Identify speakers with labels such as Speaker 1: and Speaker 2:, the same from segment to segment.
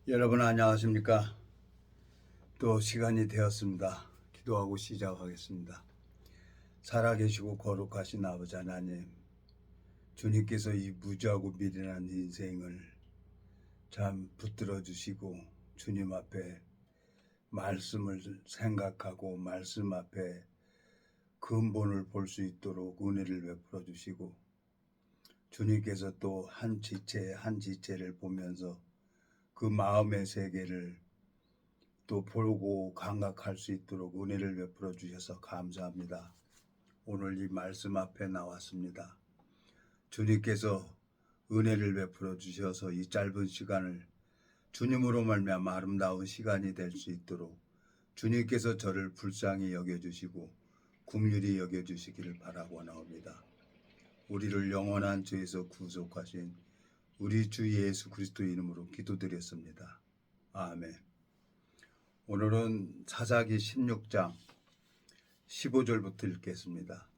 Speaker 1: 여러분 안녕하십니까? 또 시간이 되었습니다. 기도하고 시작하겠습니다. 살아계시고 거룩하신 아버지 하나님, 주님께서 이 무지하고 미련한 인생을 참 붙들어 주시고 주님 앞에 말씀을 생각하고 말씀 앞에 근본을 볼 수 있도록 은혜를 베풀어 주시고 주님께서 또 한 지체 한 지체를 보면서 그 마음의 세계를 또 보고 감각할 수 있도록 은혜를 베풀어 주셔서 감사합니다. 오늘 이 말씀 앞에 나왔습니다. 주님께서 은혜를 베풀어 주셔서 이 짧은 시간을 주님으로 말미암아 아름다운 시간이 될 수 있도록 주님께서 저를 불쌍히 여겨주시고 긍휼히 여겨주시기를 바라고 나옵니다. 우리를 영원한 죄에서 구속하신 우리 주 예수 그리스도 이름으로 기도드렸습니다. 아멘. 오늘은 사사기 16장 15절부터 읽겠습니다.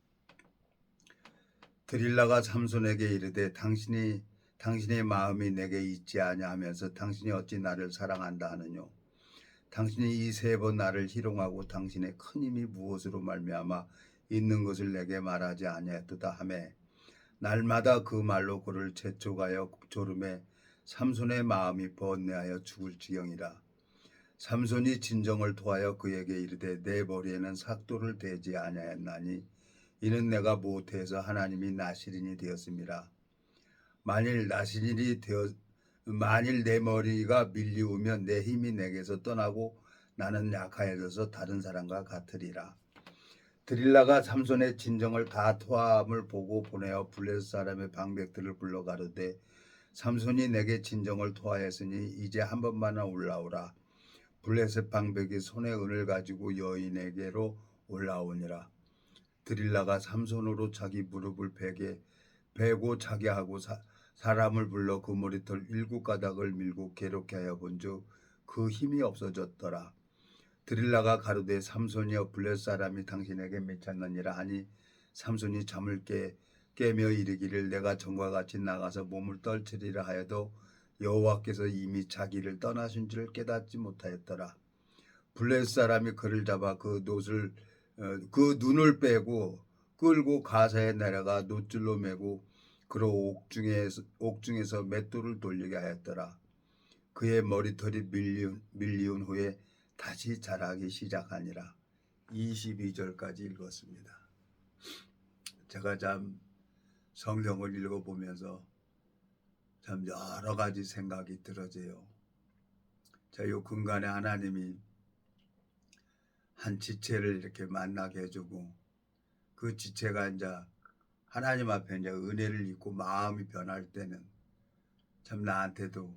Speaker 1: 드릴라가 삼손에게 이르되 당신의 마음이 내게 있지 아니하면서 당신이 어찌 나를 사랑한다 하느뇨. 당신이 이 세 번 나를 희롱하고 당신의 큰 힘이 무엇으로 말미암아 있는 것을 내게 말하지 아니하였도다 하매 날마다 그 말로 그를 재촉하여 졸음에 삼손의 마음이 번뇌하여 죽을 지경이라. 삼손이 진정을 토하여 그에게 이르되 내 머리에는 삭도를 대지 아니하였나니 이는 내가 못해서 하나님이 나실인이 되었음이라. 만일 내 머리가 밀리우면 내 힘이 내게서 떠나고 나는 약하여져서 다른 사람과 같으리라. 드릴라가 삼손의 진정을 다 토함을 보고 보내어 블레셋 사람의 방백들을 불러 가로되 삼손이 내게 진정을 토하였으니 이제 한 번만 올라오라. 블레셋 방백이 손에 은을 가지고 여인에게로 올라오니라. 드릴라가 삼손으로 자기 무릎을 베고 자게 하고 사람을 불러 그 머리털 7가닥을 밀고 괴롭게 하여 본즉 그 힘이 없어졌더라. 드릴라가 가로되 삼손이여 블레셋 사람이 당신에게 미쳤느니라 하니 삼손이 잠을 깨며 이르기를 내가 전과 같이 나가서 몸을 떨치리라 하여도 여호와께서 이미 자기를 떠나신 줄을 깨닫지 못하였더라. 블레셋 사람이 그를 잡아 그 눈을 빼고 끌고 가사에 내려가 노줄로 매고 그로 옥중에서 맷돌을 돌리게 하였더라. 그의 머리털이 밀리운 후에 다시 자라기 시작하니라. 22절까지 읽었습니다. 제가 참 성경을 읽어보면서 참 여러 가지 생각이 들어져요. 요 근간에 하나님이 한 지체를 이렇게 만나게 해주고 그 지체가 이제 하나님 앞에 이제 은혜를 입고 마음이 변할 때는 참 나한테도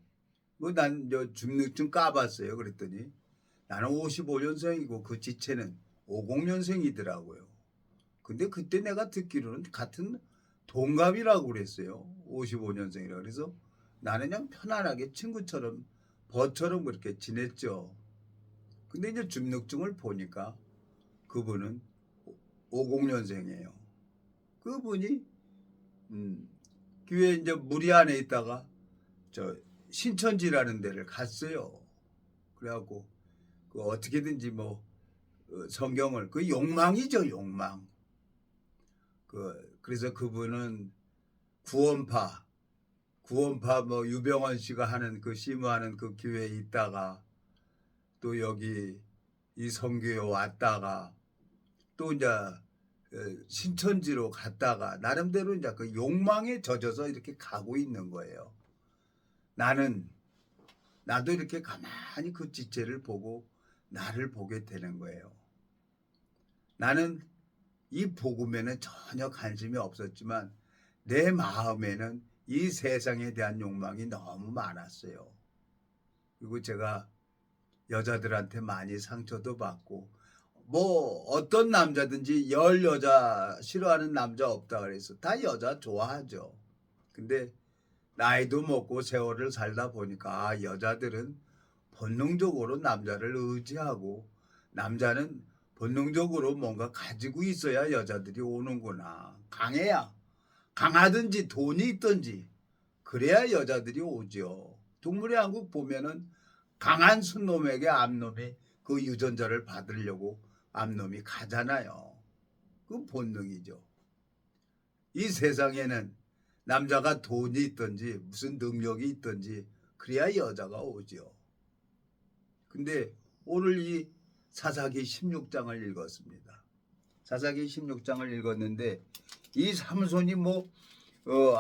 Speaker 1: 난 중증 까봤어요. 그랬더니 나는 55년생이고 그 지체는 50년생이더라고요. 근데 그때 내가 듣기로는 같은 동갑이라고 그랬어요. 55년생이라. 그래서 나는 그냥 편안하게 친구처럼 버처럼 그렇게 지냈죠. 근데 이제 중력증을 보니까 그분은 50년생이에요. 그분이 교회 이제 무리 안에 있다가 저 신천지라는 데를 갔어요. 그래갖고 그 어떻게든지 성경을 그 욕망이죠, 욕망. 그래서 그분은 구원파 유병원 씨가 하는 그 심우하는 그 교회에 있다가 또 여기 이 선교에 왔다가 또 이제 신천지로 갔다가 나름대로 이제 그 욕망에 젖어서 이렇게 가고 있는 거예요. 나도 이렇게 가만히 그 지체를 보고 나를 보게 되는 거예요. 나는 이 복음에는 전혀 관심이 없었지만 내 마음에는 이 세상에 대한 욕망이 너무 많았어요. 그리고 제가 여자들한테 많이 상처도 받고 어떤 남자든지 여자 싫어하는 남자 없다 그래서 다 여자 좋아하죠. 근데 나이도 먹고 세월을 살다 보니까 여자들은 본능적으로 남자를 의지하고 남자는 본능적으로 뭔가 가지고 있어야 여자들이 오는구나. 강하든지 돈이 있든지 그래야 여자들이 오죠. 동물의 왕국 보면은 강한 순놈에게 암놈이 그 유전자를 받으려고 암놈이 가잖아요. 그 본능이죠. 이 세상에는 남자가 돈이 있든지 무슨 능력이 있든지 그래야 여자가 오죠. 근데 오늘 이 사사기 16장을 읽었습니다. 사사기 16장을 읽었는데 이 삼손이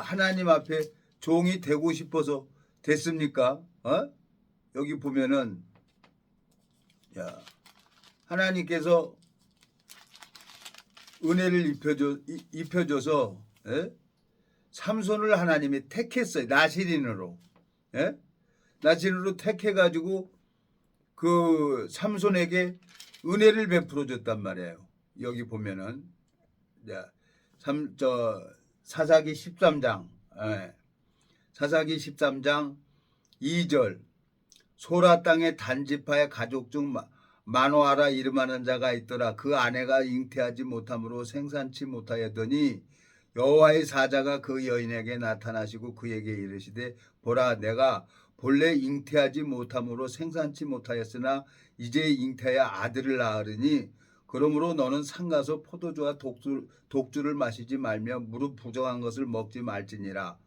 Speaker 1: 하나님 앞에 종이 되고 싶어서 됐습니까? 여기 보면은 하나님께서 은혜를 입혀줘서 삼손을 하나님이 택했어요. 나시린으로. 나시린으로 택해가지고 그 삼손에게 은혜를 베풀어 줬단 말이에요. 여기 보면은 사사기 13장 사사기 13장 2절 소라 땅의 단지파의 가족 중 마노아라 이름하는 자가 있더라. 그 아내가 잉태하지 못함으로 생산치 못하였더니 여호와의 사자가 그 여인에게 나타나시고 그에게 이르시되 보라 내가 본래 잉태하지 못함으로 생산치 못하였으나 이제 잉태하여 아들을 낳으리니 그러므로 너는 상가서 포도주와 독주를 마시지 말며 무릇 부정한 것을 먹지 말지니라.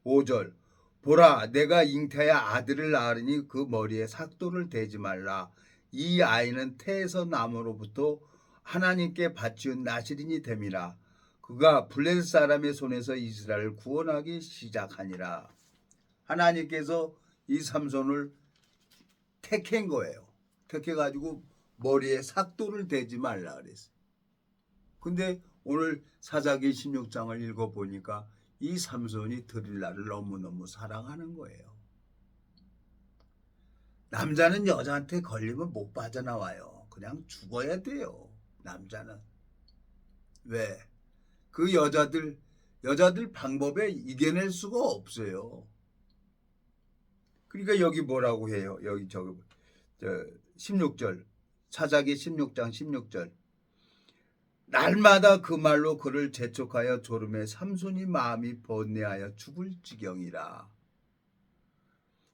Speaker 1: 5절 보라 내가 잉태하여 아들을 낳으리니 그 머리에 삭도를 대지 말라. 이 아이는 태에서 남으로부터 하나님께 바치운 나시린이 됨이라. 그가 블레셋 사람의 손에서 이스라엘을 구원하기 시작하니라. 하나님께서 이 삼손을 택한 거예요. 택해가지고 머리에 삭도를 대지 말라 그랬어요. 근데 오늘 사사기 16장을 읽어보니까 이 삼손이 드릴라를 너무너무 사랑하는 거예요. 남자는 여자한테 걸리면 못 빠져나와요. 그냥 죽어야 돼요. 남자는. 왜? 그 여자들 방법에 이겨낼 수가 없어요. 그러니까 여기 뭐라고 해요? 여기 16절 사사기 16장 16절 날마다 그 말로 그를 재촉하여 조름에 삼손이 마음이 번뇌하여 죽을 지경이라.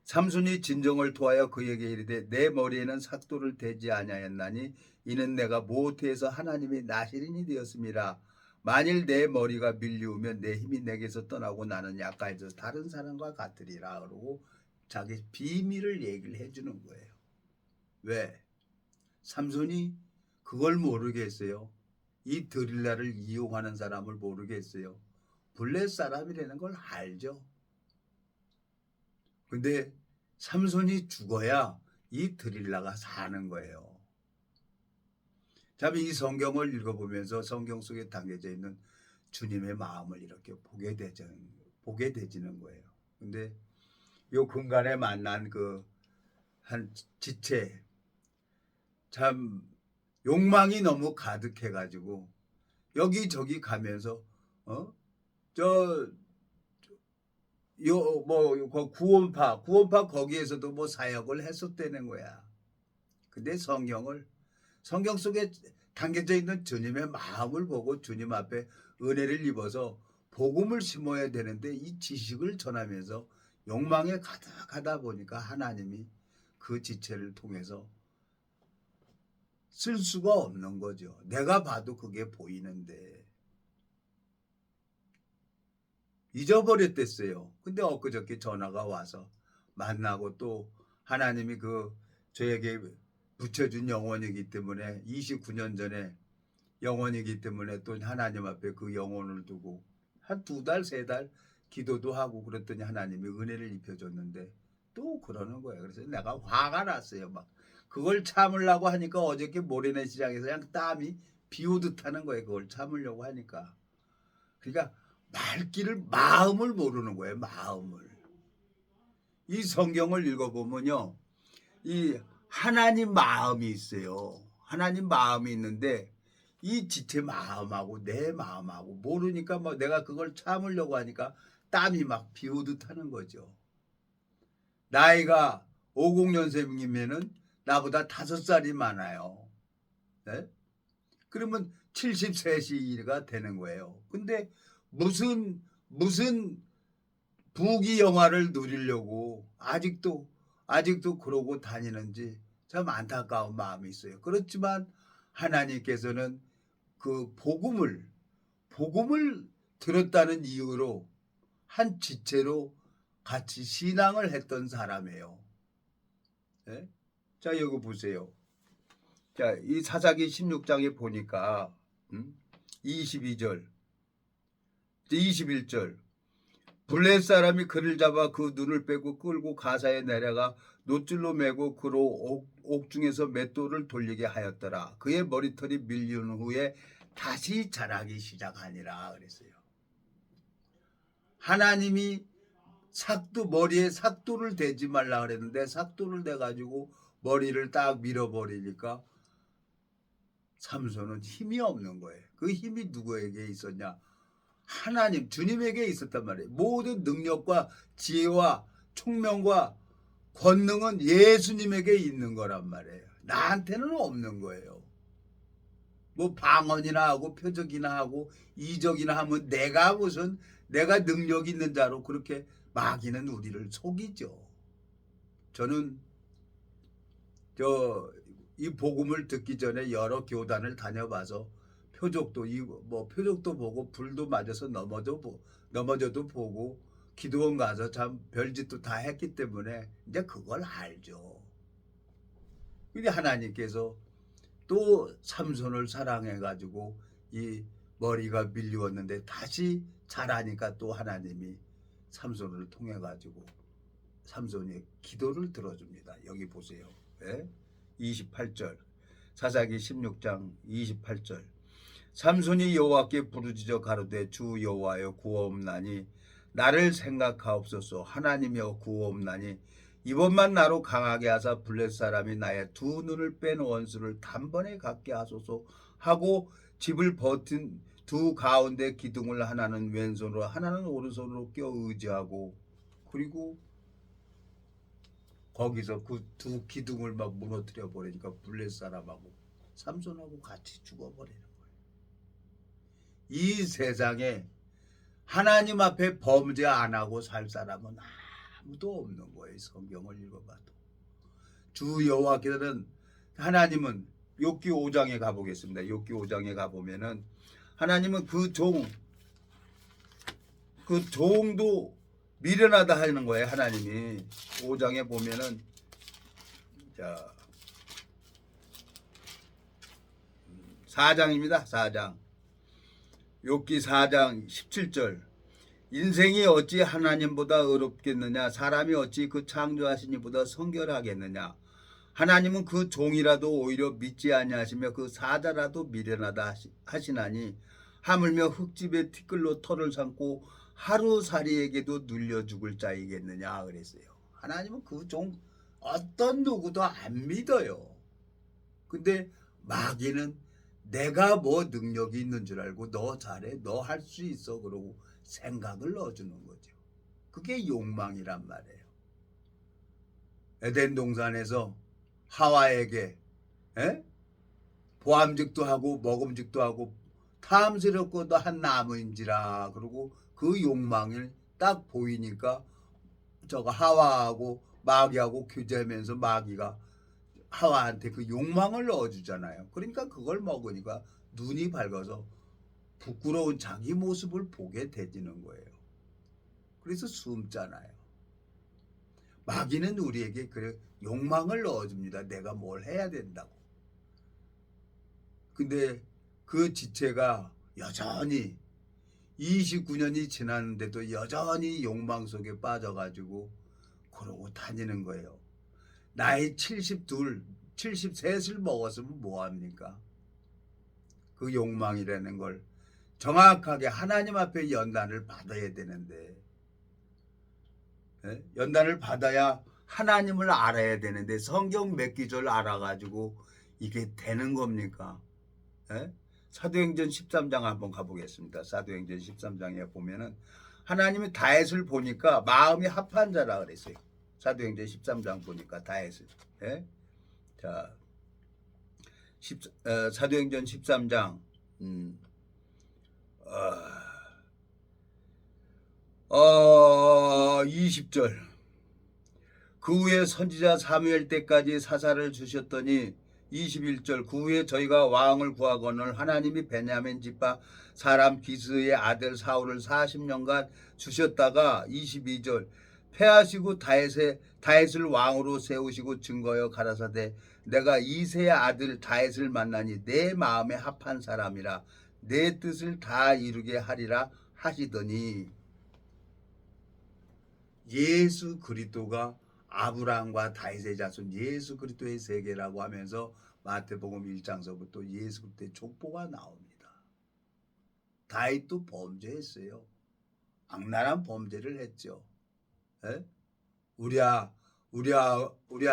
Speaker 1: 삼손이 진정을 토하여 그에게 이르되 내 머리에는 삭도를 대지 아니하였나니 이는 내가 모태에서 하나님의 나시린이 되었음이라. 만일 내 머리가 밀리우면 내 힘이 내게서 떠나고 나는 약간해서 다른 사람과 같으리라. 그러고 자기 비밀을 얘기를 해주는 거예요. 왜? 삼손이 그걸 모르겠어요. 이 드릴라를 이용하는 사람을 모르겠어요. 블레셋 사람이라는 걸 알죠. 근데 삼손이 죽어야 이 드릴라가 사는 거예요. 참 이 성경을 읽어보면서 성경 속에 담겨져 있는 주님의 마음을 이렇게 보게 되지는 거예요. 근데 요 근간에 만난 그 한 지체 참 욕망이 너무 가득해가지고 여기저기 가면서 구원파 거기에서도 사역을 했었다는 거야. 근데 성경 속에 담겨져 있는 주님의 마음을 보고 주님 앞에 은혜를 입어서 복음을 심어야 되는데 이 지식을 전하면서 욕망에 가득하다 보니까 하나님이 그 지체를 통해서 쓸 수가 없는 거죠. 내가 봐도 그게 보이는데 잊어버렸댔어요. 근데 엊그저께 전화가 와서 만나고 또 하나님이 저에게 붙여준 영혼이기 때문에 29년 전에 영혼이기 때문에 또 하나님 앞에 그 영혼을 두고 한 2달, 3달 기도도 하고 그랬더니 하나님이 은혜를 입혀줬는데 또 그러는 거예요. 그래서 내가 화가 났어요. 막 그걸 참으려고 하니까 어저께 모래내 시장에서 그냥 땀이 비 오듯 하는 거예요. 그걸 참으려고 하니까. 그러니까 마음을 모르는 거예요. 마음을. 이 성경을 읽어보면요. 이 하나님 마음이 있어요. 하나님 마음이 있는데 이 지체 마음하고 내 마음하고 모르니까 내가 그걸 참으려고 하니까 땀이 막 비 오듯 하는 거죠. 나이가 50년생이면은 나보다 5살이 많아요. 네? 그러면 73세가 되는 거예요. 근데 무슨 부귀 영화를 누리려고 아직도 아직도 그러고 다니는지 참 안타까운 마음이 있어요. 그렇지만 하나님께서는 그 복음을 들었다는 이유로 한 지체로 같이 신앙을 했던 사람이에요. 네? 자, 여기 보세요. 자, 이 사사기 16장에 보니까 22절, 21절 블레 사람이 그를 잡아 그 눈을 빼고 끌고 가사에 내려가 노줄로 매고 그로 옥중에서 맷돌을 돌리게 하였더라. 그의 머리털이 밀린 후에 다시 자라기 시작하니라 그랬어요. 하나님이 머리에 삭도를 대지 말라 그랬는데 삭도를 대가지고 머리를 딱 밀어버리니까 삼손은 힘이 없는 거예요. 그 힘이 누구에게 있었냐? 하나님, 주님에게 있었단 말이에요. 모든 능력과 지혜와 총명과 권능은 예수님에게 있는 거란 말이에요. 나한테는 없는 거예요. 뭐 방언이나 하고 표적이나 하고 이적이나 하면 내가 능력 있는 자로 그렇게 마귀는 우리를 속이죠. 저는 이 복음을 듣기 전에 여러 교단을 다녀봐서 표적도 보고 불도 맞아서 넘어져도 보고 기도원 가서 참 별짓도 다 했기 때문에 이제 그걸 알죠. 근데 하나님께서 또 삼손을 사랑해 가지고 이 머리가 밀리웠는데 다시 자라니까 또 하나님이 삼손을 통해 가지고 삼손의 기도를 들어줍니다. 여기 보세요. 네? 28절 사사기 16장 28절 삼손이 여호와께 부르짖어 가로되 주 여호와여 구하옵나니 나를 생각하옵소서. 하나님이여 구하옵나니 이번만 나로 강하게 하사 블레 사람이 나의 두 눈을 뺀 원수를 단번에 갖게 하소서 하고 집을 버틴 두 가운데 기둥을 하나는 왼손으로 하나는 오른손으로 껴 의지하고 그리고 거기서 그 두 기둥을 막 무너뜨려 버리니까 블레 사람하고 삼손하고 같이 죽어버리는 거예요. 이 세상에 하나님 앞에 범죄 안 하고 살 사람은 아무도 없는 거예요. 성경을 읽어봐도. 주 여호와께서는 하나님은 욥기 5장에 가보겠습니다. 욥기 5장에 가보면은 하나님은 그 종도 미련하다 하는 거예요. 하나님이 5장에 보면은 자 4장입니다. 4장 욥기 4장 17절 인생이 어찌 하나님보다 의롭겠느냐 사람이 어찌 그 창조하신 이보다 성결하겠느냐 하나님은 그 종이라도 오히려 믿지 아니하시며 그 사자라도 미련하다 하시나니 하물며 흙집에 티끌로 털을 삼고 하루살이에게도 눌려 죽을 자이겠느냐 그랬어요. 하나님은 그 종 어떤 누구도 안 믿어요. 근데 마귀는 내가 뭐 능력이 있는 줄 알고 너 잘해 너 할 수 있어 그러고 생각을 넣어주는 거죠. 그게 욕망이란 말이에요. 에덴 동산에서 하와에게 보암직도 하고 먹음직도 하고 탐스럽고도 한 나무인지라 그러고 그 욕망을 딱 보이니까 저거 하와하고 마귀하고 교제하면서 마귀가 하와한테 그 욕망을 넣어주잖아요. 그러니까 그걸 먹으니까 눈이 밝아서 부끄러운 자기 모습을 보게 되지는 거예요. 그래서 숨잖아요. 마귀는 우리에게 그래 욕망을 넣어줍니다. 내가 뭘 해야 된다고. 근데 그 지체가 여전히 29년이 지났는데도 여전히 욕망 속에 빠져가지고 그러고 다니는 거예요. 나이 72, 73을 먹었으면 뭐합니까? 그 욕망이라는 걸 정확하게 하나님 앞에 연단을 받아야 되는데 연단을 받아야 하나님을 알아야 되는데 성경 몇 기절 알아가지고 이게 되는 겁니까? 사도행전 13장 한번 가보겠습니다. 사도행전 13장에 보면은 하나님이 다윗을 보니까 마음이 합한 자라 그랬어요. 사도행전 13장 보니까 다윗을. 자, 사도행전 13장 20절 그 후에 선지자 사무엘 때까지 사사를 주셨더니 21절 그 후에 저희가 왕을 구하거늘 하나님이 베냐민 집파 사람 기스의 아들 사울을 40년간 주셨다가 22절 패하시고 다윗을 왕으로 세우시고 증거여 가라사대 내가 이새의 아들 다윗을 만나니 내 마음에 합한 사람이라 내 뜻을 다 이루게 하리라 하시더니 예수 그리스도가 아브라함과 다윗의 자손 예수 그리스도의 세계라고 하면서 마태복음 1장서부터 예수 그리스도의 족보가 나옵니다. 다윗도 범죄했어요. 악랄한 범죄를 했죠. 에? 우리아의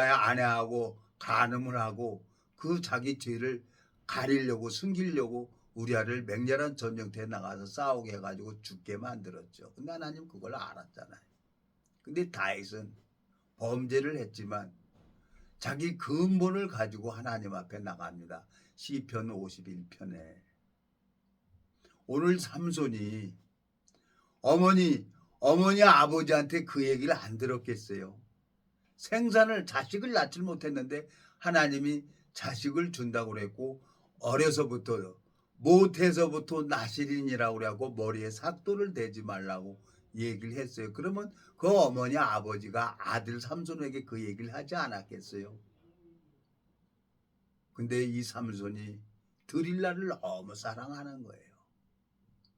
Speaker 1: 아내하고 간음을 하고 그 자기 죄를 가리려고 숨기려고 우리아를 맹렬한 전쟁터에 나가서 싸우게 해가지고 죽게 만들었죠. 근데 하나님 그걸 알았잖아요. 근데 다윗은 범죄를 했지만 자기 근본을 가지고 하나님 앞에 나갑니다. 시편 51편에 오늘 삼손이 어머니 아버지한테 그 얘기를 안 들었겠어요. 자식을 낳지 못했는데 하나님이 자식을 준다고 그랬고 어려서부터 못해서부터 나시린이라고 그러고 머리에 삭도를 대지 말라고 얘기를 했어요. 그러면 그 어머니 아버지가 아들 삼손에게 그 얘기를 하지 않았겠어요. 근데 이 삼손이 드릴라를 너무 사랑하는 거예요.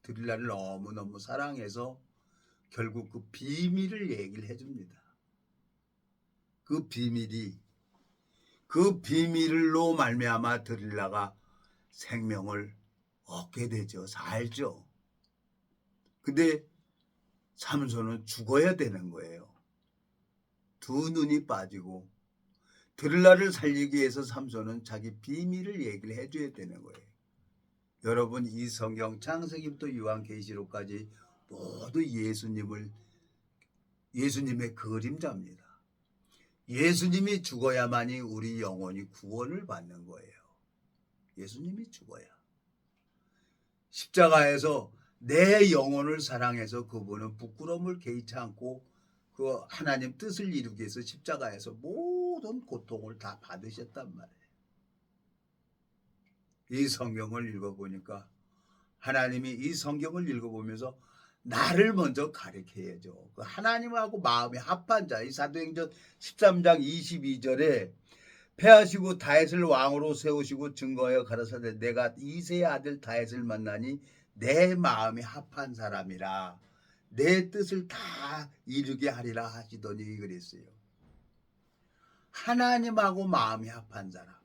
Speaker 1: 드릴라를 너무너무 사랑해서 결국 그 비밀을 얘기를 해줍니다. 그 비밀로 말미암아 드릴라가 생명을 얻게 되죠. 살죠. 근데 삼손은 죽어야 되는 거예요. 두 눈이 빠지고 드릴라를 살리기 위해서 삼손은 자기 비밀을 얘기를 해줘야 되는 거예요. 여러분 이 성경 창세기부터 요한계시록까지 모두 예수님의 그림자입니다. 예수님이 죽어야만이 우리 영혼이 구원을 받는 거예요. 예수님이 죽어야. 십자가에서 내 영혼을 사랑해서 그분은 부끄러움을 개의치 않고 그 하나님 뜻을 이루기 위해서 십자가에서 모든 고통을 다 받으셨단 말이에요. 이 성경을 읽어보니까 하나님이 이 성경을 읽어보면서 나를 먼저 가르쳐야죠. 그 하나님하고 마음이 합한 자, 이 사도행전 13장 22절에 패하시고 다윗을 왕으로 세우시고 증거하여 가라사대 내가 이새의 아들 다윗을 만나니 내 마음이 합한 사람이라 내 뜻을 다 이루게 하리라 하시더니 그랬어요. 하나님하고 마음이 합한 사람.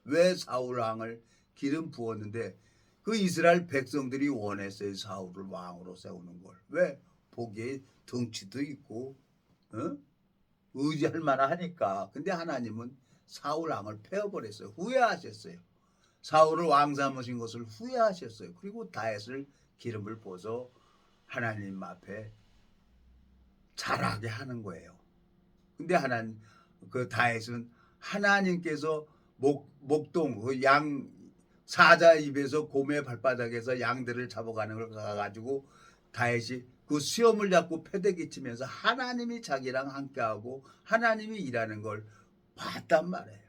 Speaker 1: 왜 사울 왕을 기름 부었는데 그 이스라엘 백성들이 원했어요. 사울을 왕으로 세우는 걸. 왜? 보기에 덩치도 있고 의지할 만하니까. 근데 하나님은 사울 왕을 패워버렸어요. 후회하셨어요. 사울을 왕 삼으신 것을 후회하셨어요. 그리고 다윗을 기름을 부어서 하나님 앞에 자라게 하는 거예요. 근데 그 다윗은 하나님께서 목동 그 양 사자 입에서 곰의 발바닥에서 양들을 잡아가는 걸 가가지고 다윗이 그 수염을 잡고 패대기 치면서 하나님이 자기랑 함께하고 하나님이 일하는 걸 봤단 말이에요.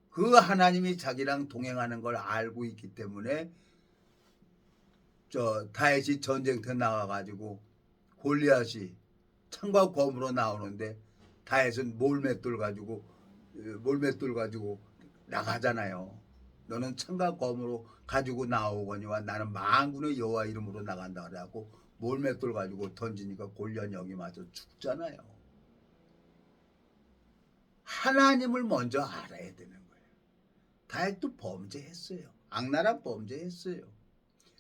Speaker 1: 그 하나님이 자기랑 동행하는 걸 알고 있기 때문에 다윗이 전쟁터에 나가가지고 골리앗이 창과 검으로 나오는데 다윗은 몰맷돌 가지고 나가잖아요. 너는 창과 검으로 가지고 나오거니와 나는 만군의 여호와 이름으로 나간다 그래갖고 몰맷돌 가지고 던지니까 골리앗 여기 맞아 죽잖아요. 하나님을 먼저 알아야 되는 거예요. 다윗도 범죄했어요. 악랄한 범죄했어요.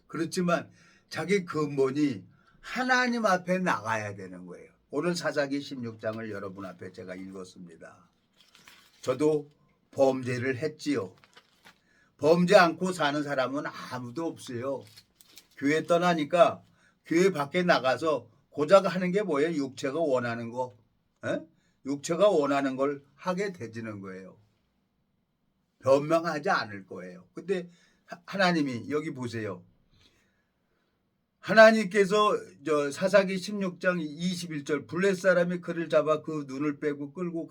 Speaker 1: 그렇지만 자기 근본이 하나님 앞에 나가야 되는 거예요. 오늘 사사기 16장을 여러분 앞에 제가 읽었습니다. 저도 범죄를 했지요. 범죄 않고 사는 사람은 아무도 없어요. 교회 떠나니까 교회 밖에 나가서 고작 하는 게 뭐예요? 육체가 원하는 거. 육체가 원하는 걸 하게 되지는 거예요. 변명하지 않을 거예요. 근데 하나님이 여기 보세요. 하나님께서 사사기 16장 21절 블레 사람이 그를 잡아 그 눈을 빼고 끌고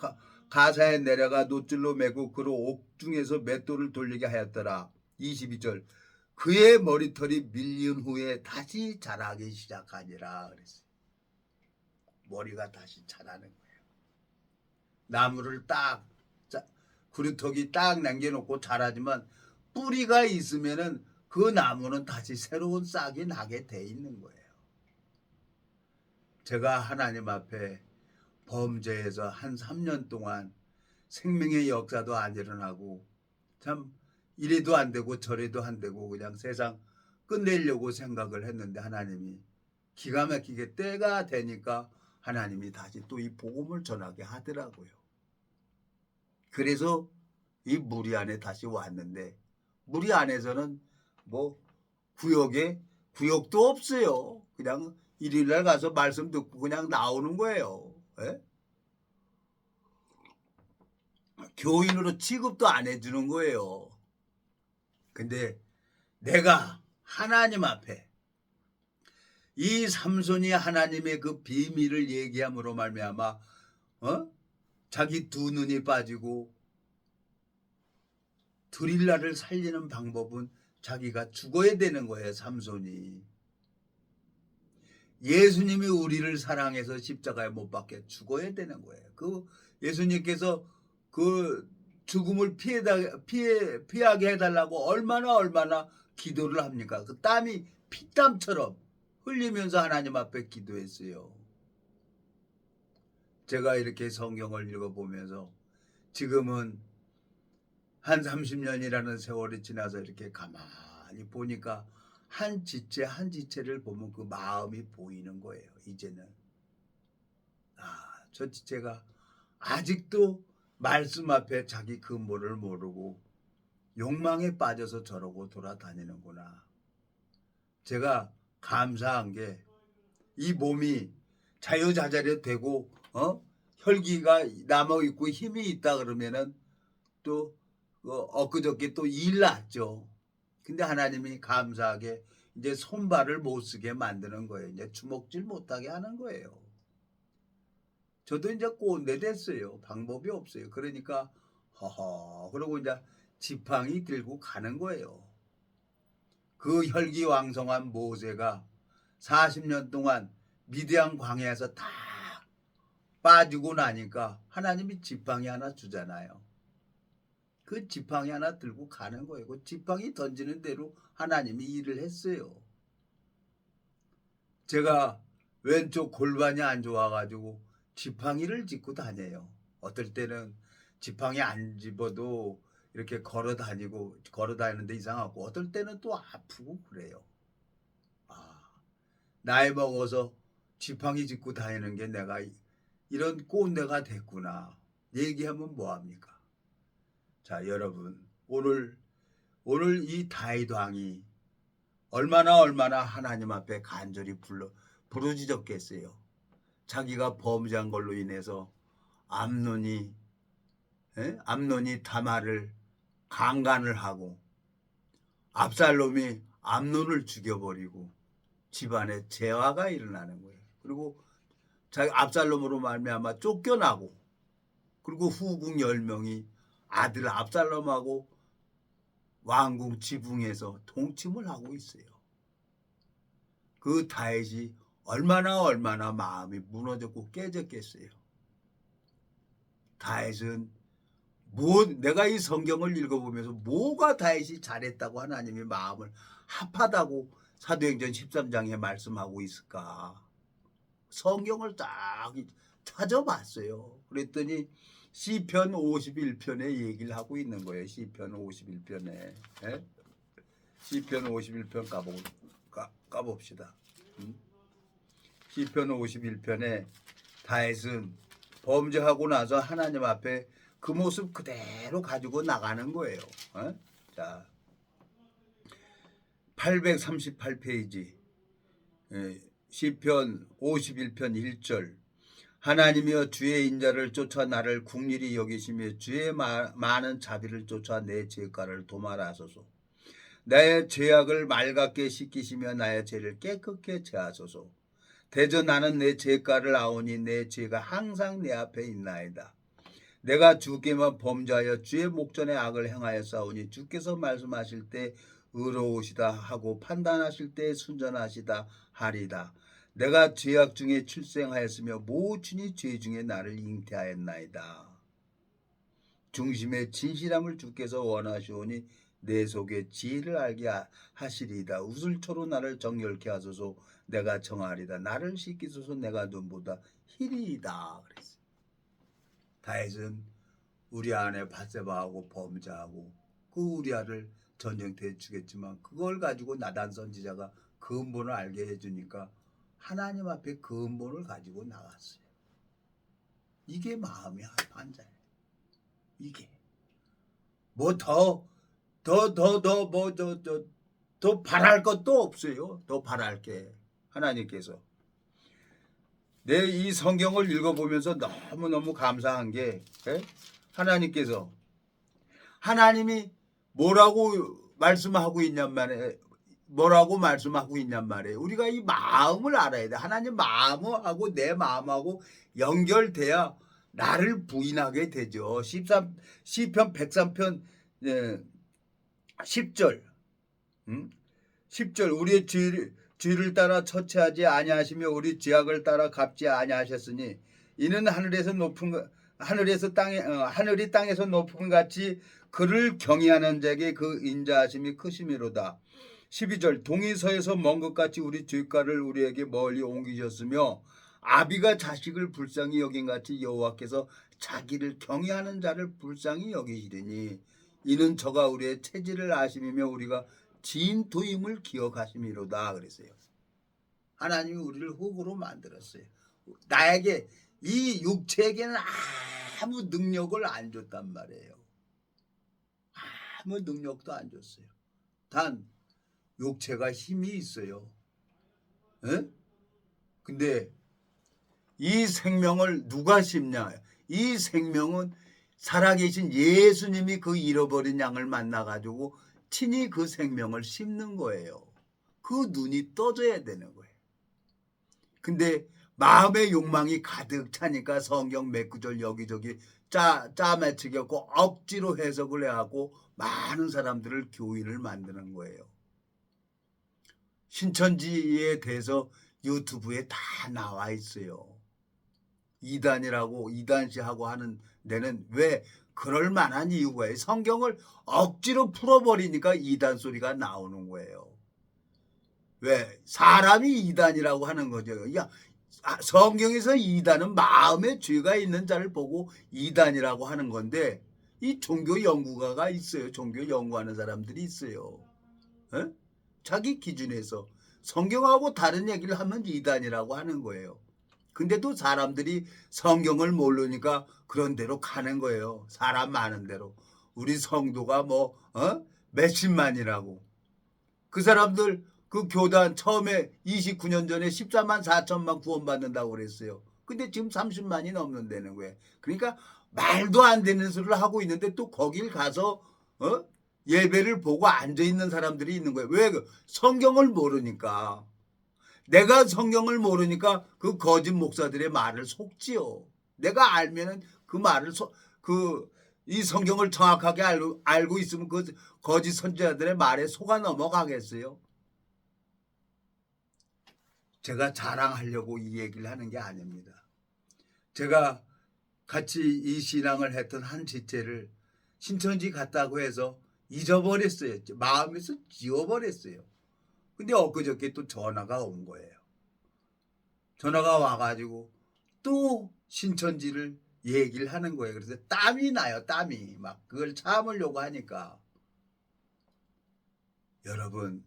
Speaker 1: 가사에 내려가 노줄로 매고 그로 옥중에서 맷돌을 돌리게 하였더라. 22절 그의 머리털이 밀린 후에 다시 자라기 시작하니라 그랬어요. 머리가 다시 자라는 거예요. 나무를 딱 구루터기 딱 남겨놓고 자라지만 뿌리가 있으면은 그 나무는 다시 새로운 싹이 나게 돼 있는 거예요. 제가 하나님 앞에 범죄해서 한 3년 동안 생명의 역사도 안 일어나고 참 이래도 안 되고 저래도 안 되고 그냥 세상 끝내려고 생각을 했는데 하나님이 기가 막히게 때가 되니까 하나님이 다시 또 이 복음을 전하게 하더라고요. 그래서 이 무리 안에 다시 왔는데 무리 안에서는 뭐 구역도 없어요. 그냥 일요일날 가서 말씀 듣고 그냥 나오는 거예요. 예? 교인으로 취급도 안 해주는 거예요. 근데 내가 하나님 앞에 이 삼손이 하나님의 그 비밀을 얘기함으로 말미암아 자기 두 눈이 빠지고 드릴라를 살리는 방법은 자기가 죽어야 되는 거예요. 삼손이. 예수님이 우리를 사랑해서 십자가에 못 박혀 죽어야 되는 거예요. 그 예수님께서 그 죽음을 피하게 해달라고 얼마나 기도를 합니까? 그 땀이 피땀처럼 흘리면서 하나님 앞에 기도했어요. 제가 이렇게 성경을 읽어보면서 지금은 한 30년이라는 세월이 지나서 이렇게 가만히 보니까 한 지체 한 지체를 보면 그 마음이 보이는 거예요. 이제는 저 지체가 아직도 말씀 앞에 자기 근본을 모르고 욕망에 빠져서 저러고 돌아다니는구나. 제가 감사한 게 이 몸이 자유자재로 되고 혈기가 남아있고 힘이 있다 그러면은 또 엊그저께 또 일 났죠. 근데 하나님이 감사하게 이제 손발을 못 쓰게 만드는 거예요. 이제 주먹질 못하게 하는 거예요. 저도 이제 꼰대 됐어요. 방법이 없어요. 그러니까 그러고 이제 지팡이 들고 가는 거예요. 그 혈기왕성한 모세가 40년 동안 미디안 광야에서 다 빠지고 나니까 하나님이 지팡이 하나 주잖아요. 그 지팡이 하나 들고 가는 거예요. 그 지팡이 던지는 대로 하나님이 일을 했어요. 제가 왼쪽 골반이 안 좋아가지고 지팡이를 짚고 다녀요. 어떨 때는 지팡이 안 집어도 이렇게 걸어 다니는데 이상하고 어떨 때는 또 아프고 그래요. 나이 먹어서 지팡이 짚고 다니는 게 내가 이런 꼰대가 됐구나. 얘기하면 뭐합니까? 자, 여러분 오늘 이 다윗 왕이 얼마나 하나님 앞에 간절히 부르짖었겠어요. 자기가 범죄한 걸로 인해서 암논이 다말을 강간을 하고 압살롬이 암논을 죽여버리고 집안에 재화가 일어나는 거예요. 그리고 자기 압살롬으로 말미암아 쫓겨나고 그리고 후궁 10명이 아들 압살롬하고 왕궁 지붕에서 동침을 하고 있어요. 그 다윗이 얼마나 마음이 무너졌고 깨졌겠어요. 다윗은 내가 이 성경을 읽어보면서 뭐가 다윗이 잘했다고 하나님이 마음을 합하다고 사도행전 13장에 말씀하고 있을까? 성경을 딱 찾아봤어요. 그랬더니 시편 51편에 얘기를 하고 있는 거예요. 시편 51편에. 시편 51편 까봅시다. 시편 51편에 다윗은 범죄하고 나서 하나님 앞에 그 모습 그대로 가지고 나가는 거예요. 자, 838페이지 시편 51편 1절 하나님이여 주의 인자를 쫓아 나를 국률이 여기시며 주의 많은 자비를 쫓아 내 죄가를 도말하소서. 나의 죄악을 맑게 씻기시며 나의 죄를 깨끗게 제하소서. 대저 나는 내 죄가를 아오니 내 죄가 항상 내 앞에 있나이다. 내가 주께만 범죄하여 주의 목전에 악을 행하였사오니 주께서 말씀하실 때 의로우시다 하고 판단하실 때 순전하시다 하리다. 내가 죄악 중에 출생하였으며 모친이 죄 중에 나를 잉태하였나이다. 중심의 진실함을 주께서 원하시오니 내 속에 지혜를 알게 하시리이다. 우슬초로 나를 정결케 하소서. 내가 정하리다. 나를 씻기소서. 내가 눈보다 희리이다. 그랬어요. 다윗은 우리아 안에 밧세바하고 범죄하고 그 우리아를 전쟁터에 죽였지만 그걸 가지고 나단 선지자가 그 근본을 알게 해주니까 하나님 앞에 그 근본을 가지고 나갔어요. 이게 마음의 한자예요. 이게 뭐 더 바랄 것도 없어요. 더 바랄 게 하나님께서 내 이 성경을 읽어보면서 너무너무 감사한 게 하나님께서 하나님이 뭐라고 말씀하고 있냔 말이에요. 우리가 이 마음을 알아야 돼. 하나님 마음하고 내 마음하고 연결돼야 나를 부인하게 되죠. 시편 103편 10절 10절 우리의 죄를 따라 처치하지 아니하시며 우리 죄악을 따라 갚지 아니하셨으니 이는 하늘이 땅에서 높음 같이 그를 경외하는 자에게 그 인자하심이 크심이로다. 12절 동이 서에서 먼 것 같이 우리 죄가를 우리에게 멀리 옮기셨으며 아비가 자식을 불쌍히 여긴 같이 여호와께서 자기를 경외하는 자를 불쌍히 여기시리니 이는 저가 우리의 체질을 아심이며 우리가 진토임을 기억하심이로다 그랬어요. 하나님이 우리를 흙으로 만들었어요. 나에게 이 육체에게는 아무 능력을 안 줬단 말이에요. 아무 능력도 안 줬어요. 단 육체가 힘이 있어요. 에? 근데 이 생명을 누가 심냐? 이 생명은 살아계신 예수님이 그 잃어버린 양을 만나가지고 친히 그 생명을 심는 거예요. 그 눈이 떠져야 되는 거예요. 근데 마음의 욕망이 가득 차니까 성경 몇 구절 여기저기 짜매치겠고 억지로 해석을 해갖고 많은 사람들을 교인을 만드는 거예요. 신천지에 대해서 유튜브에 다 나와 있어요. 이단시하고 하는 데는 왜 그럴 만한 이유가 있어요. 성경을 억지로 풀어버리니까 이단 소리가 나오는 거예요. 왜? 사람이 이단이라고 하는 거죠. 야, 성경에서 이단은 마음에 죄가 있는 자를 보고 이단이라고 하는 건데 이 종교 연구가가 있어요. 종교 연구하는 사람들이 있어요. 에? 자기 기준에서 성경하고 다른 얘기를 하면 이단이라고 하는 거예요. 근데도 사람들이 성경을 모르니까 그런 대로 가는 거예요. 사람 많은 대로. 우리 성도가 몇십만이라고. 그 사람들 그 교단 처음에 29년 전에 14만 4천만 구원받는다고 그랬어요. 근데 지금 30만이 넘는다는 거예요. 그러니까 말도 안 되는 소리를 하고 있는데 또 거길 가서 예배를 보고 앉아있는 사람들이 있는 거예요. 왜? 성경을 모르니까. 내가 성경을 모르니까 그 거짓 목사들의 말을 속지요. 내가 알면은 그 말을 이 성경을 정확하게 알고 있으면 그 거짓 선지자들의 말에 속아 넘어가겠어요. 제가 자랑하려고 이 얘기를 하는 게 아닙니다. 제가 같이 이 신앙을 했던 한 지체를 신천지 갔다고 해서 잊어버렸어요. 마음에서 지워버렸어요. 근데 엊그저께 또 전화가 온 거예요. 전화가 와가지고 또 신천지를 얘기를 하는 거예요. 그래서 땀이 나요. 땀이 막 그걸 참으려고 하니까 여러분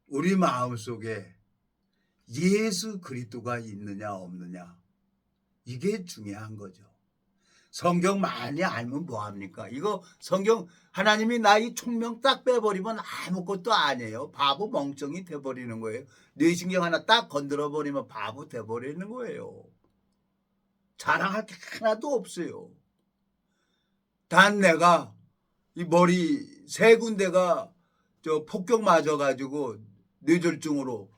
Speaker 1: 우리 마음속에 예수 그리스도가 있느냐 없느냐 이게 중요한 거죠. 성경 많이 알면 뭐합니까? 이거 성경 하나님이 나이 총명 딱 빼버리면 아무것도 아니에요. 바보 멍청이 돼버리는 거예요. 뇌신경 하나 딱 건드려버리면 바보 돼버리는 거예요. 자랑할 게 하나도 없어요. 단 내가 이 머리 세 군데가 저 폭격 맞아가지고 뇌졸중으로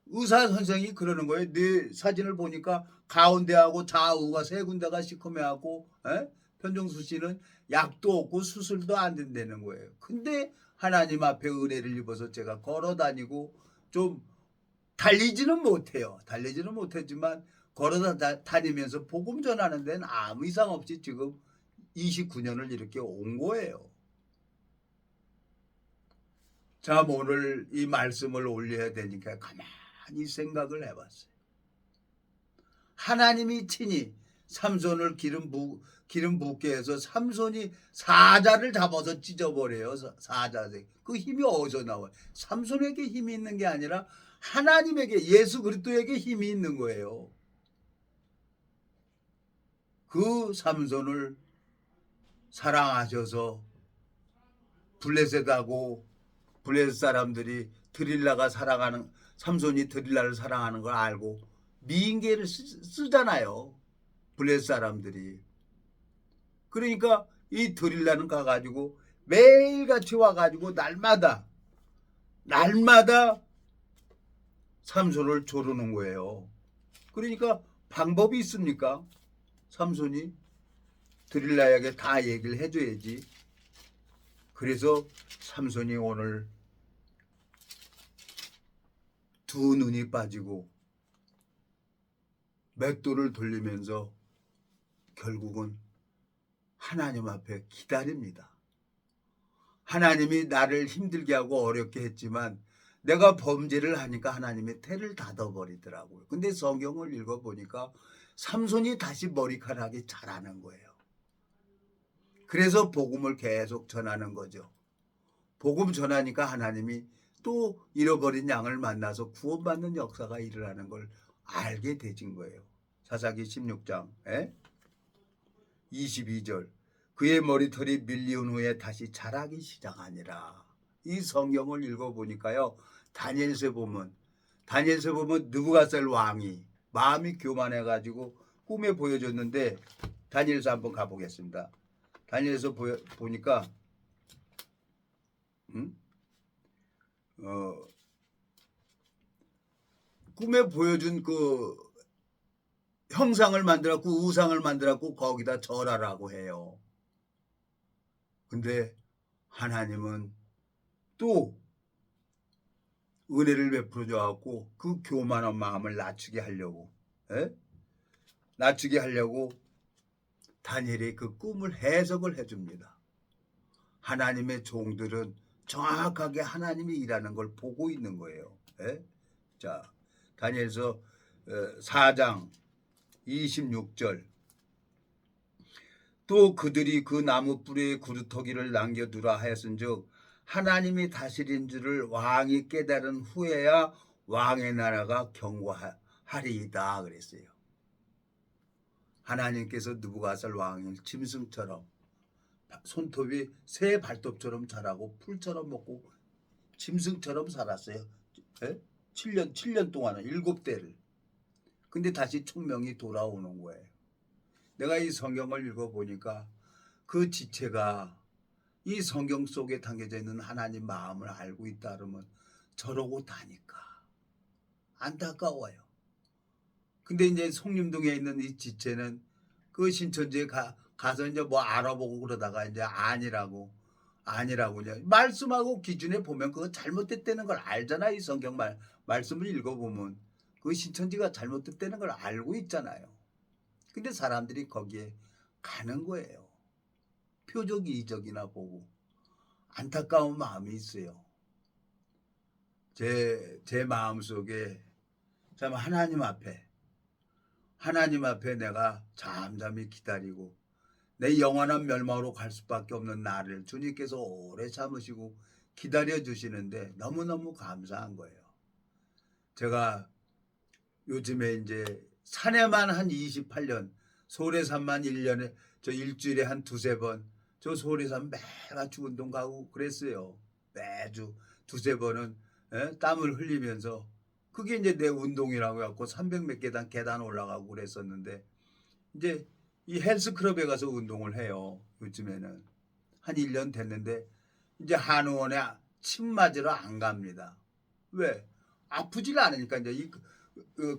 Speaker 1: 의사 선생이 그러는 거예요. 뇌 사진을 보니까 가운데하고 좌우가 세 군데가 시커매하고 편정수 씨는 약도 없고 수술도 안 된다는 거예요. 근데 하나님 앞에 은혜를 입어서 제가 걸어 다니고 좀 달리지는 못해요. 달리지는 못했지만 걸어 다니면서 복음 전하는 데는 아무 이상 없이 지금 29년을 이렇게 온 거예요. 자, 오늘 이 말씀을 올려야 되니까 가만히 생각을 해봤어요. 하나님이 친히 삼손을 기름 붓게 해서 삼손이 사자를 잡아서 찢어버려요. 사자. 그 힘이 어디서 나와요? 삼손에게 힘이 있는 게 아니라 하나님에게, 예수 그리스도에게 힘이 있는 거예요. 그 삼손을 사랑하셔서 블레셋하고 블레셋 사람들이 드릴라가 사랑하는, 삼손이 드릴라를 사랑하는 걸 알고 미인계를 쓰잖아요. 블레셋 사람들이. 그러니까 이 드릴라는 가가지고 매일같이 와가지고 날마다 삼손을 조르는 거예요. 그러니까 방법이 있습니까? 삼손이 드릴라에게 다 얘기를 해줘야지. 그래서 삼손이 오늘 두 눈이 빠지고 맷돌을 돌리면서 결국은 하나님 앞에 기다립니다. 하나님이 나를 힘들게 하고 어렵게 했지만 내가 범죄를 하니까 하나님이 태를 닫아버리더라고요. 근데 성경을 읽어보니까 삼손이 다시 머리카락이 자라는 거예요. 그래서 복음을 계속 전하는 거죠. 복음 전하니까 하나님이 또 잃어버린 양을 만나서 구원받는 역사가 일어나는 걸 알게 되진 거예요. 사사기 16장 22절 그의 머리털이 밀리운 후에 다시 자라기 시작하니라. 이 성경을 읽어보니까요. 다니엘서 보면 느부갓살 왕이 마음이 교만해가지고 꿈에 보여줬는데 다니엘서 한번 가보겠습니다. 다니엘서 보니까 꿈에 보여준 그 형상을 만들었고 우상을 만들었고 거기다 절하라고 해요. 근데 하나님은 또 은혜를 베풀어 줘갖고 그 교만한 마음을 낮추게 하려고 다니엘이 그 꿈을 해석을 해줍니다. 하나님의 종들은 정확하게 하나님이 일하는 걸 보고 있는 거예요. 자, 다니엘서 4장 26절 또 그들이 그 나무 뿌리에 구루터기를 남겨두라 하였은즉 하나님이 다스린 줄을 왕이 깨달은 후에야 왕의 나라가 견고하리이다 그랬어요. 하나님께서 느부갓살 왕을 짐승처럼 손톱이 새 발톱처럼 자라고 풀처럼 먹고 짐승처럼 살았어요. 7년 동안은 7대를. 근데 다시 총명이 돌아오는 거예요. 내가 이 성경을 읽어보니까 그 지체가 이 성경 속에 담겨져 있는 하나님 마음을 알고 있다 그러면 저러고 다니까 안타까워요. 근데 이제 송림동에 있는 이 지체는 그 신천지에 가서 이제 뭐 알아보고 그러다가 이제 아니라고 이제 말씀하고 기준에 보면 그거 잘못됐다는 걸 알잖아요. 이 성경 말씀을 읽어보면 그 신천지가 잘못됐다는 걸 알고 있잖아요. 근데 사람들이 거기에 가는 거예요. 표적 이적이나 보고 안타까운 마음이 있어요. 제 마음속에 참 하나님 앞에 내가 잠잠히 기다리고 내 영원한 멸망으로 갈 수밖에 없는 나를 주님께서 오래 참으시고 기다려 주시는데 너무너무 감사한 거예요. 제가 요즘에 이제 산에만 한 28년, 소래산만 1년에 저 일주일에 한 두세 번 저 소래산 매주 운동 가고 그랬어요. 매주 두세 번은 땀을 흘리면서 그게 이제 내 운동이라고 해갖고 300몇 계단 올라가고 그랬었는데 이제 이 헬스클럽에 가서 운동을 해요. 요즘에는 한 1년 됐는데 이제 한의원에 침 맞으러 안 갑니다. 왜? 아프지가 않으니까. 이제 이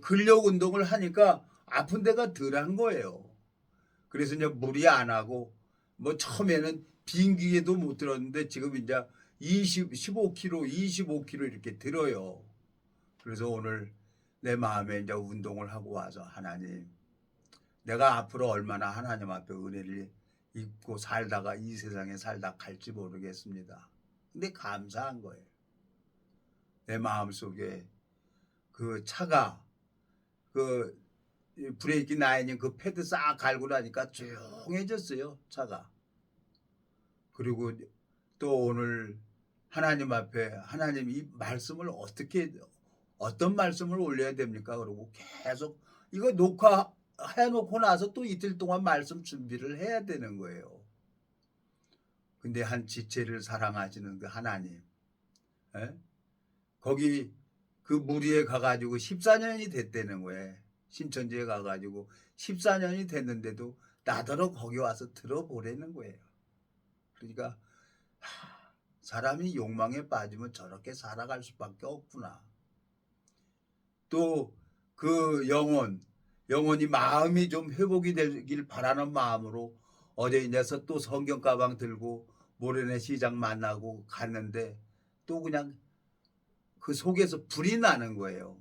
Speaker 1: 근력 운동을 하니까 아픈 데가 덜한 거예요. 그래서 이제 무리 안 하고 뭐 처음에는 비행기에도 못 들었는데 지금 이제 15kg, 25kg 이렇게 들어요. 그래서 오늘 내 마음에 이제 운동을 하고 와서 하나님, 내가 앞으로 얼마나 하나님 앞에 은혜를 입고 살다가 이 세상에 살다 갈지 모르겠습니다. 근데 감사한 거예요. 내 마음속에 그 차가 그 브레이크 라인인 그 패드 싹 갈고 나니까 조용해졌어요, 차가. 그리고 또 오늘 하나님 앞에 하나님 이 말씀을 어떤 말씀을 올려야 됩니까? 그러고 계속 이거 녹화해놓고 나서 또 이틀 동안 말씀 준비를 해야 되는 거예요. 근데 한 지체를 사랑하시는 그 하나님, 에? 거기 그 무리에 가가지고 14년이 됐다는 거예요. 신천지에 가가지고 14년이 됐는데도 나더러 거기 와서 들어보라는 거예요. 그러니까 사람이 욕망에 빠지면 저렇게 살아갈 수밖에 없구나. 또 그 영혼이 마음이 좀 회복이 되길 바라는 마음으로 어제 이제서 또 성경 가방 들고 모래내 시장 만나고 갔는데 또 그냥 그 속에서 불이 나는 거예요.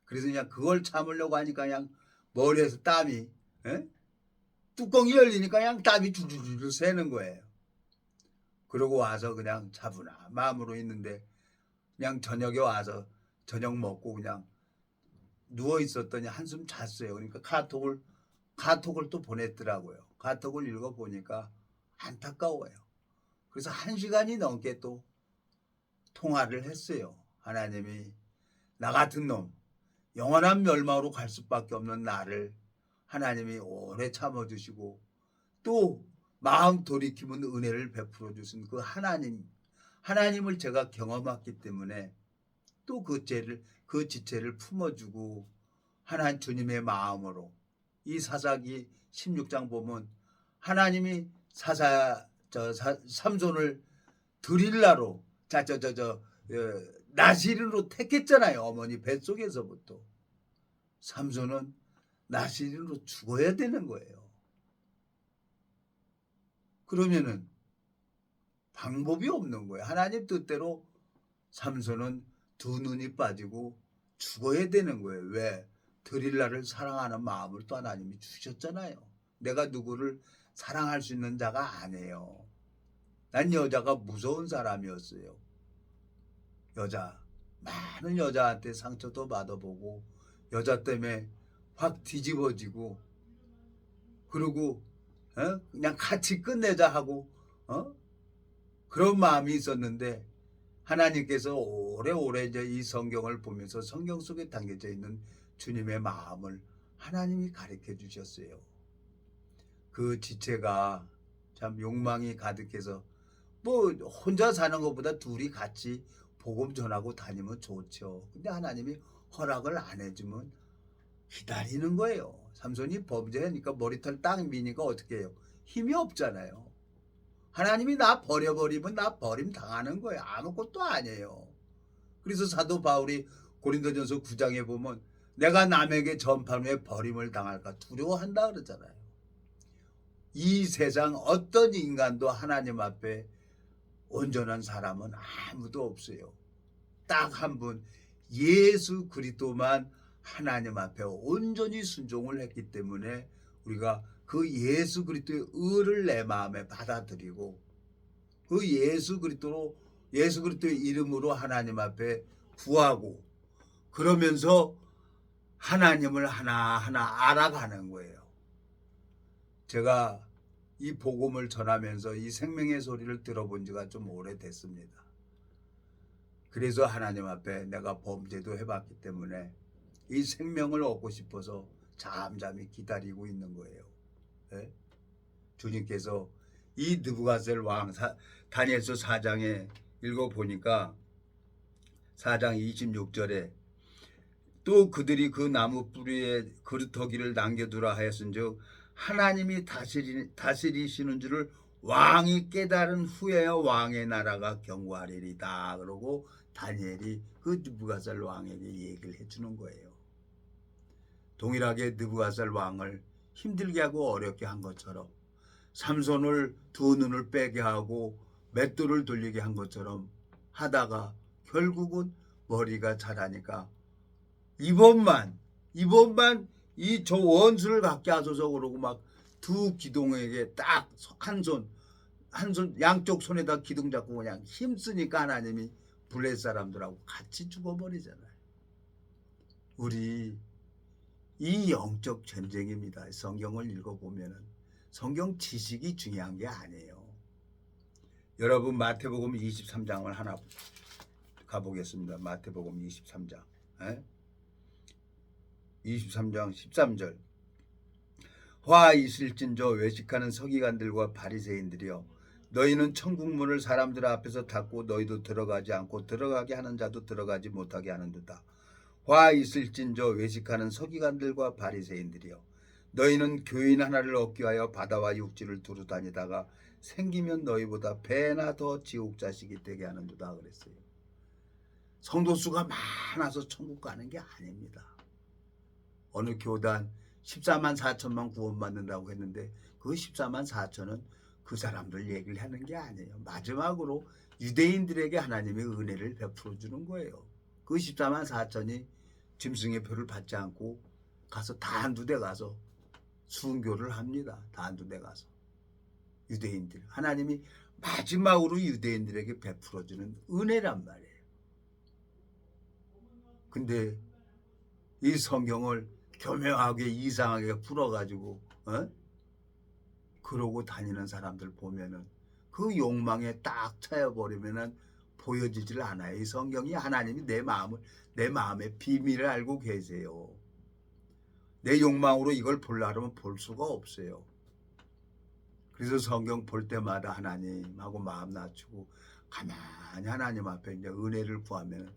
Speaker 1: 그래서 그냥 그걸 참으려고 하니까 그냥 머리에서 땀이, 에? 뚜껑이 열리니까 그냥 땀이 줄줄줄 새는 거예요. 그러고 와서 그냥 차분한 마음으로 있는데 그냥 저녁에 와서 저녁 먹고 그냥 누워 있었더니 한숨 잤어요. 그러니까 카톡을 또 보냈더라고요. 카톡을 읽어보니까 안타까워요. 그래서 1시간이 넘게 또 통화를 했어요. 하나님이 나 같은 놈, 영원한 멸망으로 갈 수밖에 없는 나를 하나님이 오래 참아주시고 또 마음 돌이키면 은혜를 베풀어 주신 그 하나님을 제가 경험했기 때문에 또 그 지체를 품어주고 하나님 주님의 마음으로 이 사사기 16장 보면 하나님이 삼손을 드릴라로 나실인으로 택했잖아요. 어머니 뱃속에서부터. 삼손은 나실인으로 죽어야 되는 거예요. 그러면은 방법이 없는 거예요. 하나님 뜻대로 삼손은 두 눈이 빠지고 죽어야 되는 거예요. 왜? 드릴라를 사랑하는 마음을 또 하나님이 주셨잖아요. 내가 누구를 사랑할 수 있는 자가 아니에요. 난 여자가 무서운 사람이었어요. 많은 여자한테 상처도 받아보고 여자 때문에 확 뒤집어지고 그리고 그냥 같이 끝내자 하고 그런 마음이 있었는데 하나님께서 오래오래 이제 이 성경을 보면서 성경 속에 담겨져 있는 주님의 마음을 하나님이 가르쳐 주셨어요. 그 지체가 참 욕망이 가득해서 뭐 혼자 사는 것보다 둘이 같이 복음 전하고 다니면 좋죠. 근데 하나님이 허락을 안 해주면 기다리는 거예요. 삼손이 범죄하니까 머리털 딱 미니까 어떻게 해요? 힘이 없잖아요. 하나님이 나 버려버리면 나 버림 당하는 거예요. 아무것도 아니에요. 그래서 사도 바울이 고린도전서 9장에 보면 내가 남에게 전파한 후에 버림을 당할까 두려워한다 그러잖아요. 이 세상 어떤 인간도 하나님 앞에 온전한 사람은 아무도 없어요. 딱 한 분 예수 그리스도만 하나님 앞에 온전히 순종을 했기 때문에 우리가 그 예수 그리스도의 의를 내 마음에 받아들이고 그 예수 그리스도의 이름으로 하나님 앞에 구하고 그러면서 하나님을 하나하나 알아가는 거예요. 제가 이 복음을 전하면서 이 생명의 소리를 들어본 지가 좀 오래됐습니다. 그래서 하나님 앞에 내가 범죄도 해봤기 때문에 이 생명을 얻고 싶어서 잠잠히 기다리고 있는 거예요. 네? 주님께서 이 느부갓네살 왕 다니엘서 4장에 읽어보니까 4장 26절에 또 그들이 그 나무 뿌리에 그루터기를 남겨두라 하였은즉 하나님이 다스리시는 줄을 왕이 깨달은 후에 왕의 나라가 견고하리이다. 그러고 다니엘이 그 느부갓살 왕에게 얘기를 해주는 거예요. 동일하게 느부갓살 왕을 힘들게 하고 어렵게 한 것처럼 삼손을 두 눈을 빼게 하고 맷돌을 돌리게 한 것처럼 하다가 결국은 머리가 자라니까 이번만 이 저 원수를 갖게 하소서 그러고 막 두 기둥에게 딱 한 손 양쪽 손에다 기둥 잡고 그냥 힘쓰니까 하나님이 블레 사람들하고 같이 죽어버리잖아요. 우리 이 영적 전쟁입니다. 성경을 읽어보면은 성경 지식이 중요한 게 아니에요. 여러분 마태복음 23장을 하나 가보겠습니다. 마태복음 23장 23장 13절 화 있을진저 외식하는 서기관들과 바리새인들이여 너희는 천국문을 사람들 앞에서 닫고 너희도 들어가지 않고 들어가게 하는 자도 들어가지 못하게 하는도다. 화 있을진저 외식하는 서기관들과 바리새인들이여 너희는 교인 하나를 얻기 위하여 바다와 육지를 두루 다니다가 생기면 너희보다 배나 더 지옥 자식이 되게 하는도다 그랬어요. 성도 수가 많아서 천국 가는 게 아닙니다. 어느 교단 14만 4천만 구원받는다고 했는데 그 14만 4천은 그 사람들 얘기를 하는 게 아니에요. 마지막으로 유대인들에게 하나님의 은혜를 베풀어 주는 거예요. 그 14만 4천이 짐승의 표를 받지 않고 가서 다 한두 대 가서 순교를 합니다. 다 한두 대 가서 유대인들 하나님이 마지막으로 유대인들에게 베풀어 주는 은혜란 말이에요. 근데 이 성경을 교묘하게 이상하게 풀어가지고 그러고 다니는 사람들 보면은 그 욕망에 딱 차여버리면은 보여지질 않아요. 이 성경이 하나님이 내 마음의 비밀을 알고 계세요. 내 욕망으로 이걸 보려면 볼 수가 없어요. 그래서 성경 볼 때마다 하나님하고 마음 낮추고 가만히 하나님 앞에 이제 은혜를 구하면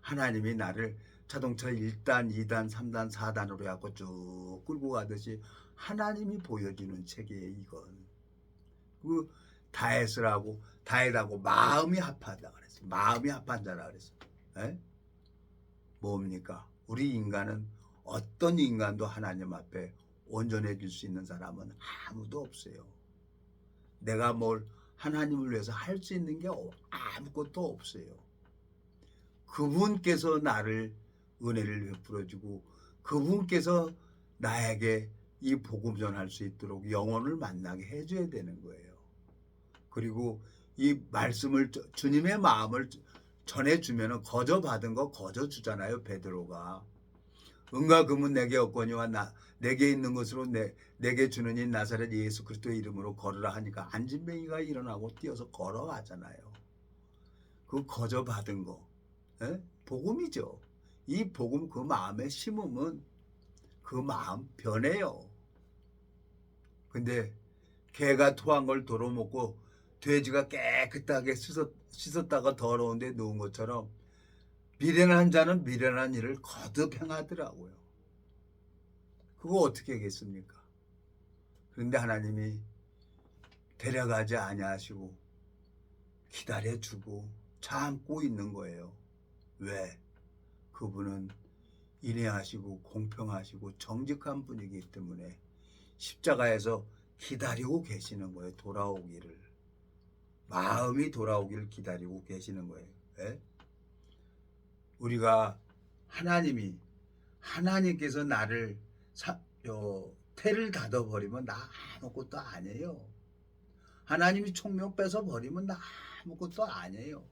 Speaker 1: 하나님이 나를 자동차 1단, 2단, 3단, 4단으로 해갖고 쭉 끌고 가듯이 하나님이 보여주는 책이에요. 이건 그 다윗하고 마음이 합하다 그랬어요. 마음이 합한 자라 그랬어요. 에? 뭡니까? 우리 인간은 어떤 인간도 하나님 앞에 온전해질 수 있는 사람은 아무도 없어요. 내가 뭘 하나님을 위해서 할 수 있는 게 아무것도 없어요. 그분께서 나를 은혜를 베풀어주고 그분께서 나에게 이 복음 전할 수 있도록 영혼을 만나게 해줘야 되는 거예요. 그리고 이 말씀을 주님의 마음을 전해주면 거저 받은 거 거저 주잖아요. 베드로가 은과 금은 내게 없거니와 내게 있는 것으로 내게 주는 이 나사렛 예수 그리스도의 이름으로 걸으라 하니까 안진뱅이가 일어나고 뛰어서 걸어가잖아요. 그 거저 받은 거 복음이죠. 이 복음 그 마음에 심으면 그 마음 변해요. 근데 개가 토한 걸 도로 먹고 돼지가 깨끗하게 씻었다가 더러운데 누운 것처럼 미련한 자는 미련한 일을 거듭 행하더라고요. 그거 어떻게 하겠습니까? 그런데 하나님이 데려가지 아니하시고 기다려주고 참고 있는 거예요. 왜? 그분은 인내하시고 공평하시고 정직한 분이기 때문에 십자가에서 기다리고 계시는 거예요. 돌아오기를. 마음이 돌아오기를 기다리고 계시는 거예요. 왜? 우리가 하나님께서 나를 태를 닫아버리면 나 아무것도 아니에요. 하나님이 총명 뺏어버리면 나 아무것도 아니에요.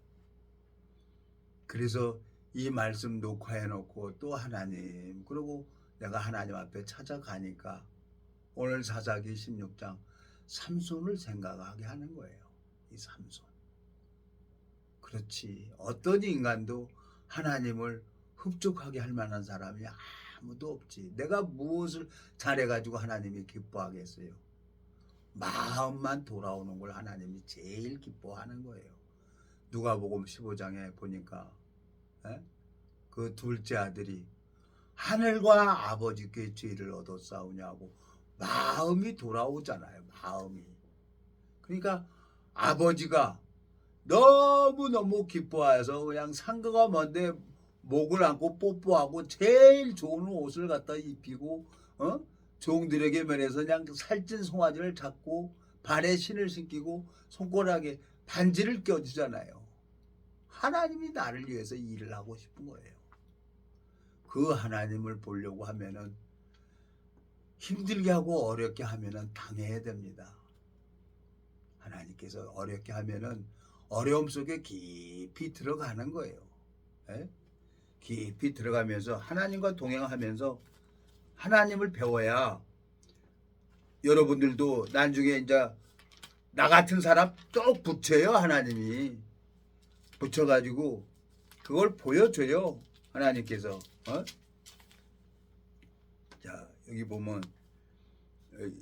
Speaker 1: 그래서 이 말씀 녹화해놓고 또 하나님 그리고 내가 하나님 앞에 찾아가니까 오늘 사사기 16장 삼손을 생각하게 하는 거예요. 이 삼손. 그렇지. 어떤 인간도 하나님을 흡족하게 할 만한 사람이 아무도 없지. 내가 무엇을 잘해가지고 하나님이 기뻐하겠어요. 마음만 돌아오는 걸 하나님이 제일 기뻐하는 거예요. 누가복음 15장에 보니까 그 둘째 아들이 하늘과 아버지께 죄를 얻어 싸우냐고 마음이 돌아오잖아요. 마음이. 그러니까 아버지가 너무너무 기뻐해서 그냥 상가가 먼데 목을 안고 뽀뽀하고 제일 좋은 옷을 갖다 입히고 종들에게 면해서 그냥 살찐 송아지를 잡고 발에 신을 신기고 손가락에 반지를 껴주잖아요. 하나님이 나를 위해서 일을 하고 싶은 거예요. 그 하나님을 보려고 하면은 힘들게 하고 어렵게 하면은 당해야 됩니다. 하나님께서 어렵게 하면은 어려움 속에 깊이 들어가는 거예요. 예? 깊이 들어가면서 하나님과 동행하면서 하나님을 배워야 여러분들도 나중에 이제 나 같은 사람 또 붙여요. 하나님이 붙여가지고 그걸 보여줘요. 하나님께서. 자, 여기 보면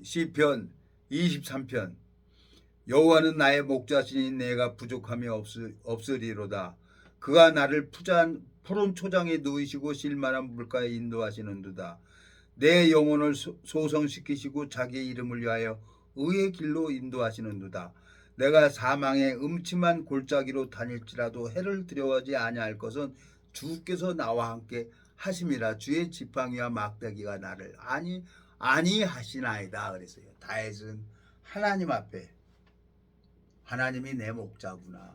Speaker 1: 시편 23편 여호와는 나의 목자시니 내가 부족함이 없으리로다. 그가 나를 푸른 초장에 누이시고 쉴만한 물가에 인도하시는도다. 내 영혼을 소성시키시고 자기 이름을 위하여 의의 길로 인도하시는도다. 내가 사망의 음침한 골짜기로 다닐지라도 해를 두려워하지 아니할 것은 주께서 나와 함께 하심이라. 주의 지팡이와 막대기가 나를 아니하시나이다. 그랬어요. 다윗은 하나님 앞에 하나님이 내 목자구나.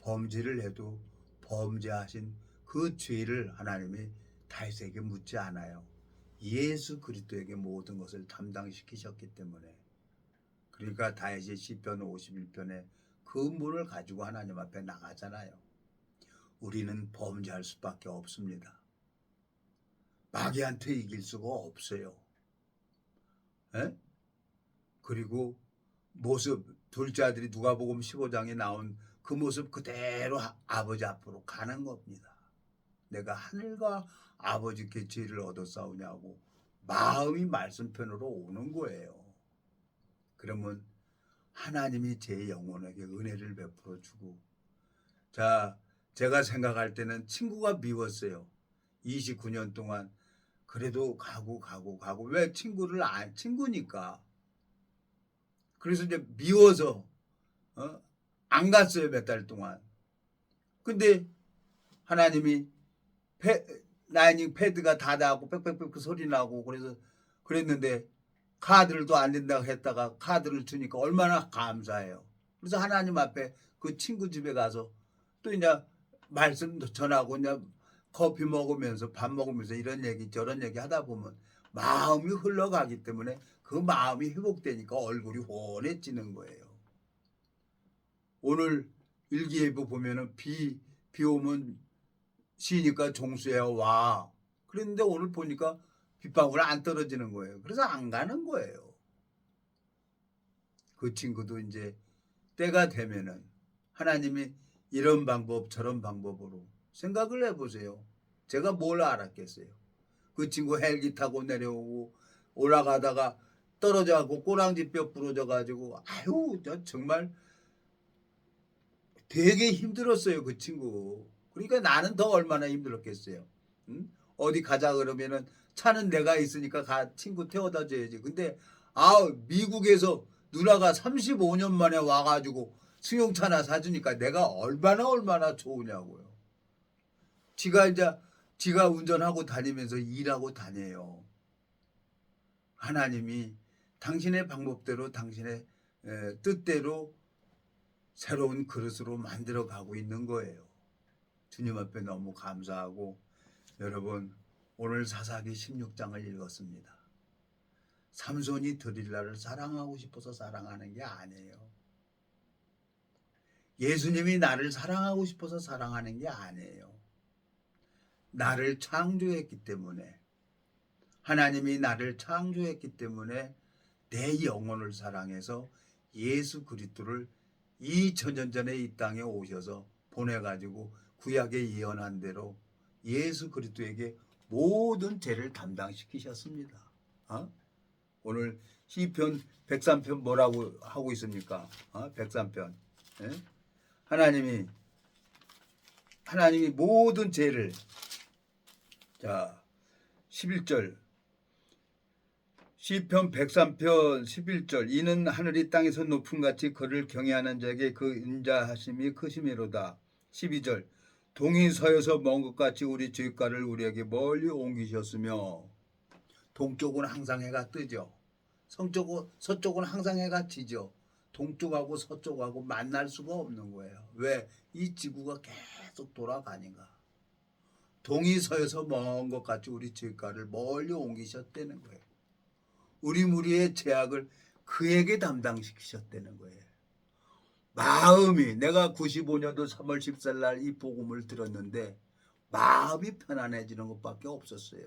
Speaker 1: 범죄를 해도 범죄하신 그 죄를 하나님이 다윗에게 묻지 않아요. 예수 그리스도에게 모든 것을 담당시키셨기 때문에. 그러니까 다윗이 시편 51편에 그 문을 가지고 하나님 앞에 나가잖아요. 우리는 범죄할 수밖에 없습니다. 마귀한테 이길 수가 없어요. 에? 그리고 모습 둘째 아들이 누가복음 15장에 나온 그 모습 그대로 아버지 앞으로 가는 겁니다. 내가 하늘과 아버지께 죄를 얻었사오냐고 마음이 말씀편으로 오는 거예요. 그러면 하나님이 제 영혼에게 은혜를 베풀어 주고. 자, 제가 생각할 때는 친구가 미웠어요. 29년 동안. 그래도 가고 왜 친구를 친구니까. 그래서 이제 미워서 안 갔어요. 몇 달 동안. 근데 하나님이 라이닝 패드가 다 나고 빽빽빽 소리 나고 그랬는데 카드를도 안 된다고 했다가 카드를 주니까 얼마나 감사해요. 그래서 하나님 앞에 그 친구 집에 가서 또 이제 말씀 전하고 이제 커피 먹으면서 밥 먹으면서 이런 얘기 저런 얘기 하다 보면 마음이 흘러가기 때문에 그 마음이 회복되니까 얼굴이 훤해지는 거예요. 오늘 일기예보 보면은 비 오면 쉬니까 종수야 와. 그랬는데 오늘 보니까 빗방울 안 떨어지는 거예요. 그래서 안 가는 거예요. 그 친구도 이제 때가 되면은 하나님이 이런 방법 저런 방법으로 생각을 해보세요. 제가 뭘 알았겠어요. 그 친구 헬기 타고 내려오고 올라가다가 떨어져갖고 꼬랑지 뼈 부러져가지고 아유 저 정말 되게 힘들었어요. 그 친구. 그러니까 나는 더 얼마나 힘들었겠어요. 응? 어디 가자 그러면은 차는 내가 있으니까 친구 태워다 줘야지. 근데 미국에서 누나가 35년 만에 와가지고 승용차나 사주니까 내가 얼마나 좋으냐고요. 지가 운전하고 다니면서 일하고 다녀요. 하나님이 당신의 방법대로 당신의 뜻대로 새로운 그릇으로 만들어 가고 있는 거예요. 주님 앞에 너무 감사하고. 여러분 오늘 사사기 16장을 읽었습니다. 삼손이 드릴라를 사랑하고 싶어서 사랑하는 게 아니에요. 예수님이 나를 사랑하고 싶어서 사랑하는 게 아니에요. 나를 창조했기 때문에, 하나님이 나를 창조했기 때문에 내 영혼을 사랑해서 예수 그리스도를 2000년 전에 이 땅에 오셔서 보내가지고 구약에 예언한 대로 예수 그리스도에게 모든 죄를 담당시키셨습니다. 오늘 시편 103편 뭐라고 하고 있습니까? 103편. 예? 하나님이 모든 죄를. 자, 11절 시편 103편 11절 이는 하늘이 땅에서 높음같이 그를 경외하는 자에게 그 인자하심이 크심이로다. 12절 동이 서에서 먼 것 같이 우리 주가를 우리에게 멀리 옮기셨으며 동쪽은 항상 해가 뜨죠. 서쪽은 항상 해가 지죠. 동쪽하고 서쪽하고 만날 수가 없는 거예요. 왜? 이 지구가 계속 돌아가니까. 동이 서에서 먼 것 같이 우리 주가를 멀리 옮기셨다는 거예요. 우리 무리의 죄악을 그에게 담당시키셨다는 거예요. 마음이 내가 95년도 3월 14일 날 이 복음을 들었는데 마음이 편안해지는 것밖에 없었어요.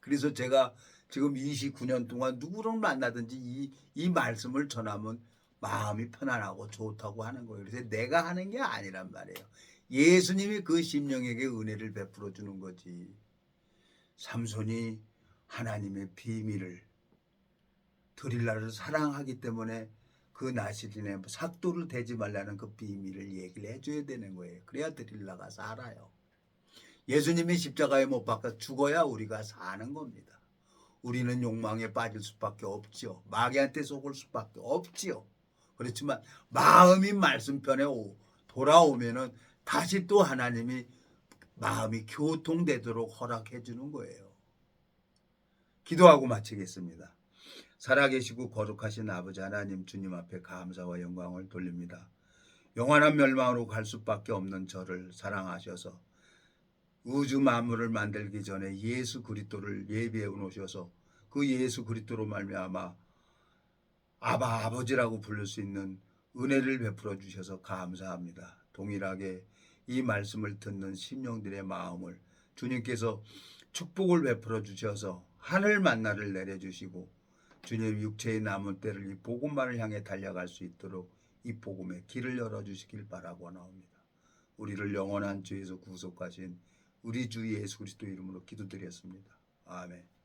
Speaker 1: 그래서 제가 지금 29년 동안 누구를 만나든지 이 말씀을 전하면 마음이 편안하고 좋다고 하는 거예요. 그래서 내가 하는 게 아니란 말이에요. 예수님이 그 심령에게 은혜를 베풀어 주는 거지. 삼손이 하나님의 비밀을 드릴라를 사랑하기 때문에 그 나시린에 삭도를 대지 말라는 그 비밀을 얘기를 해줘야 되는 거예요. 그래야 드릴라가 살아요. 예수님이 십자가에 못 박혀 죽어야 우리가 사는 겁니다. 우리는 욕망에 빠질 수밖에 없지요. 마귀한테 속을 수밖에 없지요. 그렇지만 마음이 말씀편에 돌아오면은 다시 또 하나님이 마음이 교통되도록 허락해 주는 거예요. 기도하고 마치겠습니다. 살아계시고 거룩하신 아버지 하나님 주님 앞에 감사와 영광을 돌립니다. 영원한 멸망으로 갈 수밖에 없는 저를 사랑하셔서 우주 만물을 만들기 전에 예수 그리스도를 예비해 놓으셔서 그 예수 그리스도로 말미암아 아바 아버지라고 부를 수 있는 은혜를 베풀어 주셔서 감사합니다. 동일하게 이 말씀을 듣는 심령들의 마음을 주님께서 축복을 베풀어 주셔서 하늘 만나를 내려주시고 주님 육체의 남은 때를 이 복음만을 향해 달려갈 수 있도록 이 복음의 길을 열어주시길 바라고 나옵니다. 우리를 영원한 죄에서 구속하신 우리 주 예수 그리스도 이름으로 기도드렸습니다. 아멘.